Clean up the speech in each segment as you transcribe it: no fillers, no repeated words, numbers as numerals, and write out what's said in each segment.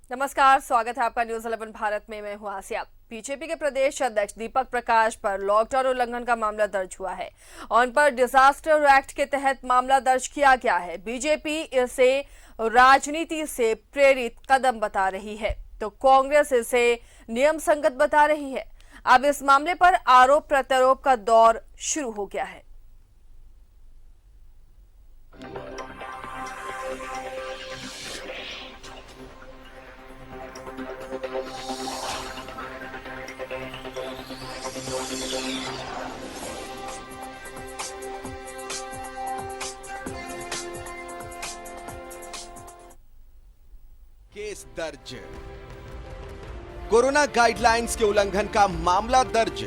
नमस्कार, स्वागत है आपका न्यूज 11 भारत में। मैं हूं आसिया। बीजेपी के प्रदेश अध्यक्ष दीपक प्रकाश पर लॉकडाउन उल्लंघन का मामला दर्ज हुआ है। उन पर डिजास्टर एक्ट के तहत मामला दर्ज किया गया है। बीजेपी इसे राजनीति से प्रेरित कदम बता रही है तो कांग्रेस इसे नियम संगत बता रही है। अब इस मामले पर आरोप प्रत्यारोप का दौर शुरू हो गया है। केस दर्ज। कोरोना गाइडलाइंस के उल्लंघन का मामला दर्ज।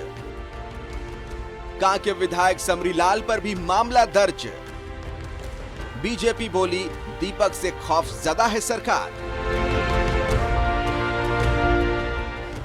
कांके विधायक समरीलाल पर भी मामला दर्ज। बीजेपी बोली, दीपक से खौफजदा है सरकार।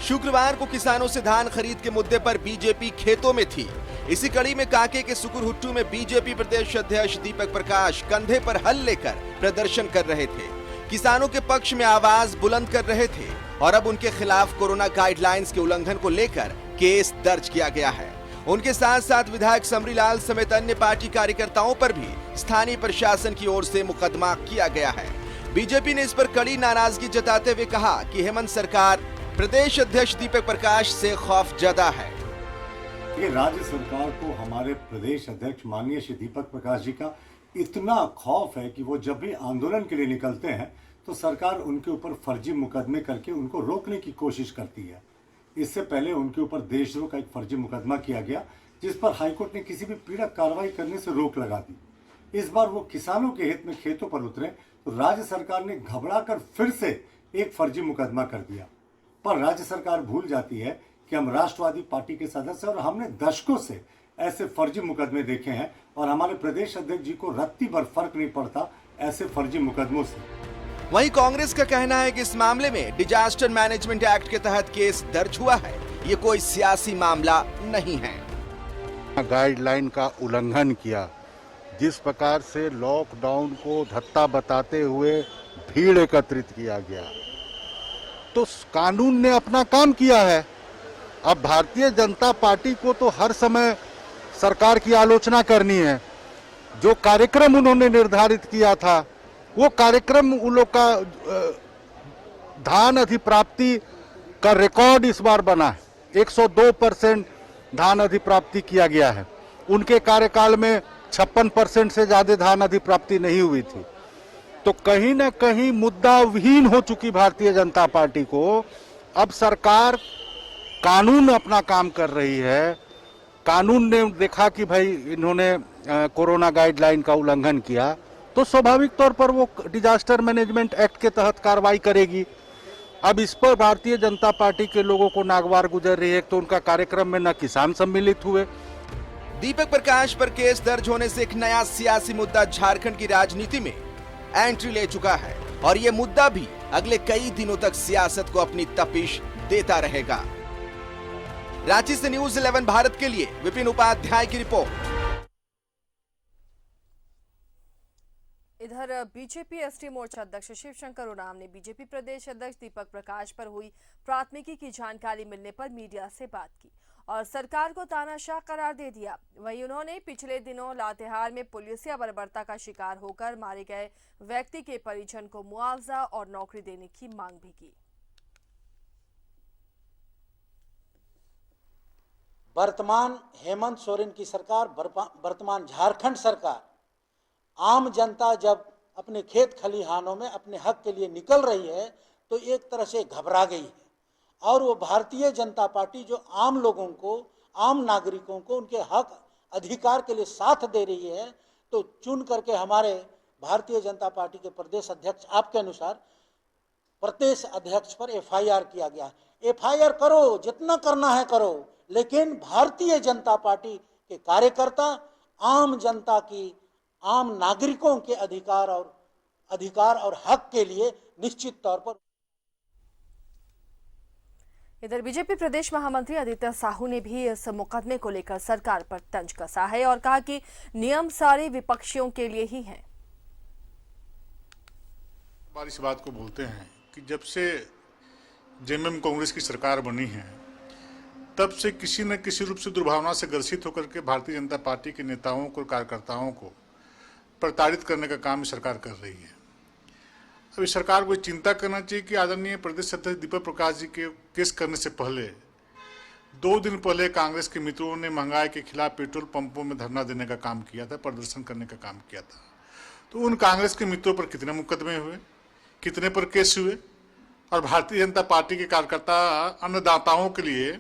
शुक्रवार को किसानों से धान खरीद के मुद्दे पर बीजेपी खेतों में थी। इसी कड़ी में कांके के सुकुरहुट्टू में बीजेपी प्रदेश अध्यक्ष दीपक प्रकाश कंधे पर हल लेकर प्रदर्शन कर रहे थे। किसानों के पक्ष में आवाज बुलंद कर रहे थे और अब उनके खिलाफ कोरोना गाइडलाइंस के उल्लंघन को लेकर केस दर्ज किया गया है। उनके साथ साथ विधायक समरीलाल समेत अन्य पार्टी कार्यकर्ताओं पर भी स्थानीय प्रशासन की ओर से मुकदमा किया गया है। बीजेपी ने इस पर कड़ी नाराजगी जताते हुए कहा कि हेमंत सरकार प्रदेश अध्यक्ष दीपक प्रकाश से खौफजदा है। ये राज्य सरकार को हमारे प्रदेश अध्यक्ष माननीय श्री दीपक प्रकाश जी का इतना खौफ है कि वो जब भी आंदोलन के लिए निकलते हैं तो सरकार उनके ऊपर फर्जी मुकदमे करके उनको रोकने की कोशिश करती है। इससे पहले उनके ऊपर देशद्रोह का एक फर्जी मुकदमा किया गया, जिस पर हाईकोर्ट ने किसी भी पीड़क कार्रवाई करने से रोक लगा दी। इस बार वो किसानों के हित में खेतों पर उतरे तो राज्य सरकार ने घबराकर फिर से एक फर्जी मुकदमा कर दिया। पर राज्य सरकार भूल जाती है कि हम राष्ट्रवादी पार्टी के सदस्य और हमने दशकों से ऐसे फर्जी मुकदमे देखे हैं और हमारे प्रदेश अध्यक्ष जी को रत्ती भर फर्क नहीं पड़ता ऐसे फर्जी मुकदमों से। वहीं कांग्रेस का कहना है कि इस मामले में डिजास्टर मैनेजमेंट एक्ट के तहत केस दर्ज हुआ है। ये कोई सियासी मामला नहीं है। गाइडलाइन का उल्लंघन किया, जिस प्रकार से लॉकडाउन को धत्ता बताते हुए भीड़ एकत्रित किया गया, तो कानून ने अपना काम किया है। अब भारतीय जनता पार्टी को तो हर समय सरकार की आलोचना करनी है। जो कार्यक्रम उन्होंने निर्धारित किया था, वो कार्यक्रम उन लोग का धान अधिप्राप्ति का रिकॉर्ड इस बार बना है। 102% धान अधिप्राप्ति किया गया है। उनके कार्यकाल में 56% से ज्यादा धान अधिप्राप्ति नहीं हुई थी। तो कहीं ना कहीं मुद्दा विहीन हो चुकी भारतीय जनता पार्टी को। अब सरकार कानून अपना काम कर रही है। कानून ने देखा कि भाई इन्होंने कोरोना गाइडलाइन का उल्लंघन किया, तो स्वाभाविक तौर पर वो डिजास्टर मैनेजमेंट एक्ट के तहत कार्रवाई करेगी। अब इस पर भारतीय जनता पार्टी के लोगों को नागवार गुजर रही है। तो उनका कार्यक्रम में न किसान सम्मिलित हुए। दीपक प्रकाश पर केस दर्ज होने से एक नया सियासी मुद्दा झारखंड की राजनीति में एंट्री ले चुका है और ये मुद्दा भी अगले कई दिनों तक सियासत को अपनी तपिश देता रहेगा। रांची से न्यूज 11 भारत के लिए विपिन उपाध्याय की रिपोर्ट। इधर बीजेपी एसटी मोर्चा अध्यक्ष शिवशंकर उरांव ने बीजेपी प्रदेश अध्यक्ष दीपक प्रकाश पर हुई प्राथमिकी की जानकारी मिलने पर मीडिया से बात की और सरकार को तानाशाह करार दे दिया। वहीं उन्होंने पिछले दिनों लातेहार में पुलिसिया बर्बरता का शिकार होकर मारे गए व्यक्ति के परिजन को मुआवजा और नौकरी देने की मांग भी की। वर्तमान हेमंत सोरेन की सरकार, वर्तमान झारखंड सरकार, आम जनता जब अपने खेत खलिहानों में अपने हक के लिए निकल रही है तो एक तरह से घबरा गई है और वो भारतीय जनता पार्टी जो आम लोगों को, आम नागरिकों को उनके हक अधिकार के लिए साथ दे रही है, तो चुन करके हमारे भारतीय जनता पार्टी के प्रदेश अध्यक्ष, आपके अनुसार प्रदेश अध्यक्ष पर एफआईआर किया गया। एफआईआर करो, जितना करना है करो, लेकिन भारतीय जनता पार्टी के कार्यकर्ता आम जनता की, आम नागरिकों के अधिकार और हक के लिए निश्चित तौर पर। इधर बीजेपी प्रदेश महामंत्री आदित्य साहू ने भी इस मुकदमे को लेकर सरकार पर तंज कसा है और कहा कि नियम सारे विपक्षियों के लिए ही हैं। बार इस बात को बोलते हैं कि जब से जेएमएम कांग्रेस की सरकार बनी है तब से किसी न किसी रूप से दुर्भावना से ग्रसित होकर के भारतीय जनता पार्टी के नेताओं को, कार्यकर्ताओं को प्रताड़ित करने का काम सरकार कर रही है। अब इस सरकार को चिंता करना चाहिए कि आदरणीय प्रदेश अध्यक्ष दीपक प्रकाश जी के केस करने से पहले 2 दिन पहले कांग्रेस के मित्रों ने महंगाई के खिलाफ पेट्रोल पंपों में धरना देने का काम किया था, प्रदर्शन करने का काम किया था। तो उन कांग्रेस के मित्रों पर कितने मुकदमे हुए, कितने पर केस हुए, और भारतीय जनता पार्टी के कार्यकर्ता अन्नदाताओं के लिए